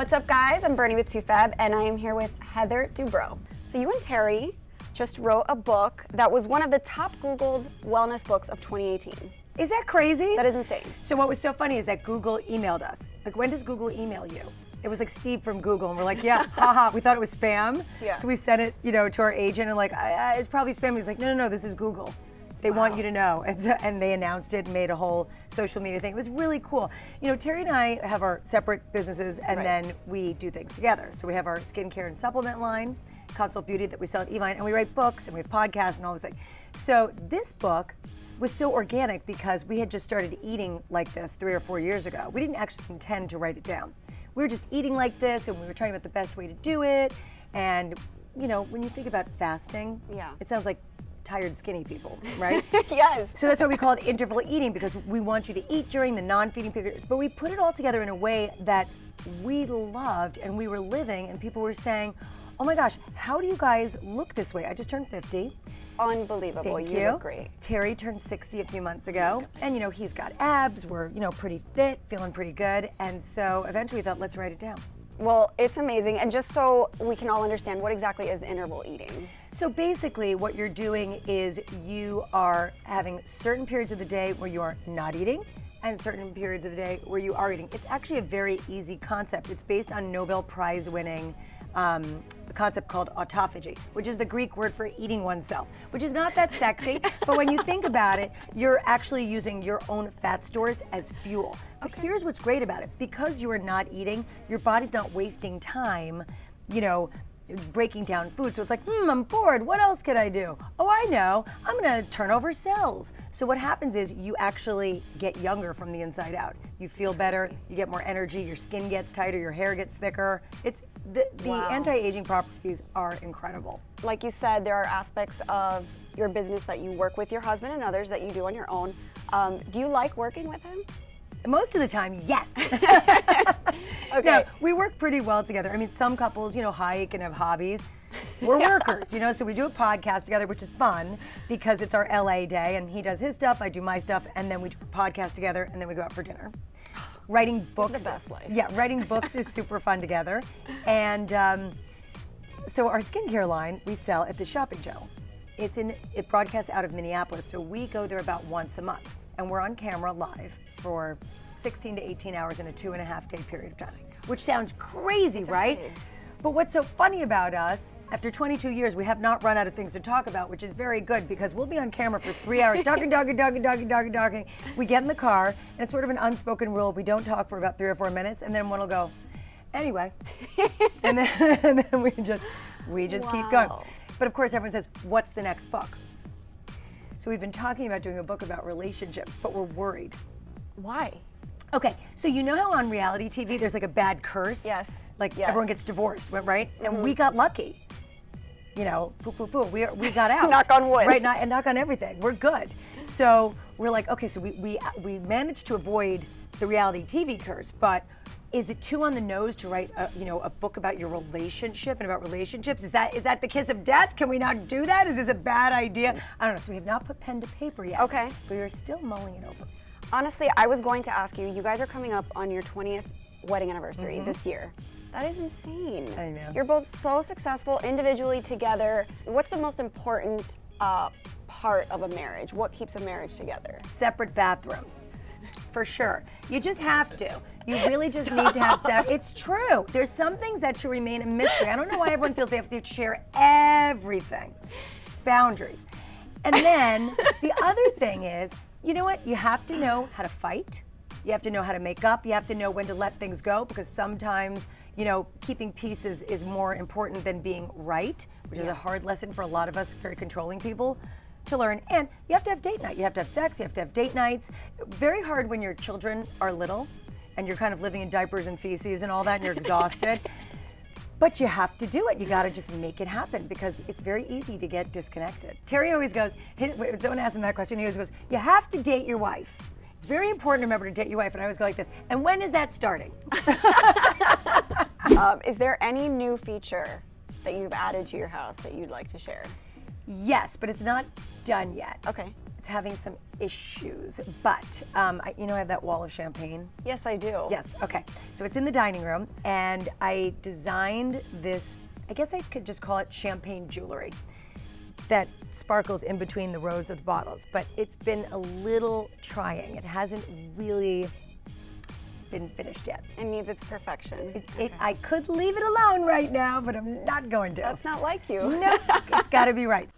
What's up, guys? I'm Bernie with TooFab, and I am here with Heather Dubrow. So you and Terry just wrote a book that was one of the top Googled wellness books of 2018. Is that crazy? That is insane. So what was so funny is that Google emailed us. Like, when does Google email you? It was like Steve from Google, and we're like, yeah, haha. We thought it was spam. Yeah. So we sent it, to our agent, and like, it's probably spam. He's like, no, this is Google. They want you to know. And they announced it and made a whole social media thing. It was really cool. Terry and I have our separate businesses, and then we do things together. So we have our skincare and supplement line, Consult Beauty, that we sell at Evine, and we write books, and we have podcasts and all this thing. So this book was so organic because we had just started eating like this 3 or 4 years ago. We didn't actually intend to write it down. We were just eating like this, and we were trying about the best way to do it. And when you think about fasting, it sounds like tired, skinny people, right? Yes. So that's why we call it interval eating, because we want you to eat during the non-feeding periods. But we put it all together in a way that we loved and we were living, and people were saying, oh my gosh, how do you guys look this way? I just turned 50. Unbelievable. Thank you look great. Terry turned 60 a few months ago, and he's got abs. We're pretty fit, feeling pretty good, and so eventually we thought, let's write it down. Well, it's amazing, and just so we can all understand, what exactly is interval eating? So basically what you're doing is you are having certain periods of the day where you are not eating and certain periods of the day where you are eating. It's actually a very easy concept. It's based on Nobel Prize winning concept called autophagy, which is the Greek word for eating oneself, which is not that sexy, but when you think about it, you're actually using your own fat stores as fuel. But here's what's great about it. Because you are not eating, your body's not wasting time, breaking down food. So it's like, I'm bored. What else could I do? Oh, I know. I'm going to turn over cells. So what happens is you actually get younger from the inside out. You feel better. You get more energy. Your skin gets tighter. Your hair gets thicker. It's the anti-aging properties are incredible. Like you said, there are aspects of your business that you work with your husband and others that you do on your own. Do you like working with him? Most of the time, yes. Okay. No, we work pretty well together. I mean, some couples, hike and have hobbies. We're workers, so we do a podcast together, which is fun because it's our LA day, and he does his stuff, I do my stuff, and then we do a podcast together, and then we go out for dinner. Writing books. The best life. Yeah, writing books is super fun together. And so our skincare line, we sell at the Shopping Joe. It broadcasts out of Minneapolis, so we go there about once a month, and we're on camera live for 16 to 18 hours in a 2.5-day period of time, which sounds crazy, right? But what's so funny about us, after 22 years, we have not run out of things to talk about, which is very good because we'll be on camera for 3 hours talking. We get in the car, and it's sort of an unspoken rule. We don't talk for about 3 or 4 minutes, and then one will go, anyway. and then we just keep going. But of course, everyone says, what's the next book? So we've been talking about doing a book about relationships, but we're worried. Why? Okay, so you know how on reality TV there's like a bad curse? Yes. Like everyone gets divorced, right? And we got lucky. We got out. Knock on wood. Right, and knock on everything. We're good. So we're like, okay, so we managed to avoid the reality TV curse, but is it too on the nose to write a book about your relationship and about relationships? Is that the kiss of death? Can we not do that? Is this a bad idea? I don't know. So we have not put pen to paper yet. Okay. But we're still mulling it over. Honestly, I was going to ask you, you guys are coming up on your 20th wedding anniversary this year. That is insane. I know. You're both so successful individually together. What's the most important part of a marriage? What keeps a marriage together? Separate bathrooms, for sure. You just have to. You really just need to have separate. It's true. There's some things that should remain a mystery. I don't know why everyone feels they have to share everything. Boundaries. And then the other thing is, you know what? You have to know how to fight. You have to know how to make up. You have to know when to let things go, because sometimes, keeping peace is more important than being right, which is a hard lesson for a lot of us very controlling people to learn. And you have to have date night. You have to have sex. You have to have date nights. Very hard when your children are little and you're kind of living in diapers and feces and all that, and you're exhausted. But you have to do it. You got to just make it happen, because it's very easy to get disconnected. Terry always goes, someone asked him that question, he always goes, you have to date your wife. It's very important to remember to date your wife. And I always go like this, and when is that starting? Is there any new feature that you've added to your house that you'd like to share? Yes, but it's not done yet. Okay. It's having some issues, but you know I have that wall of champagne. Yes, I do. Yes, okay. So it's in the dining room, and I designed this, I guess I could just call it champagne jewelry that sparkles in between the rows of bottles, but it's been a little trying. It hasn't really been finished yet. It needs its perfection. I could leave it alone right now, but I'm not going to. That's not like you. No, it's got to be right.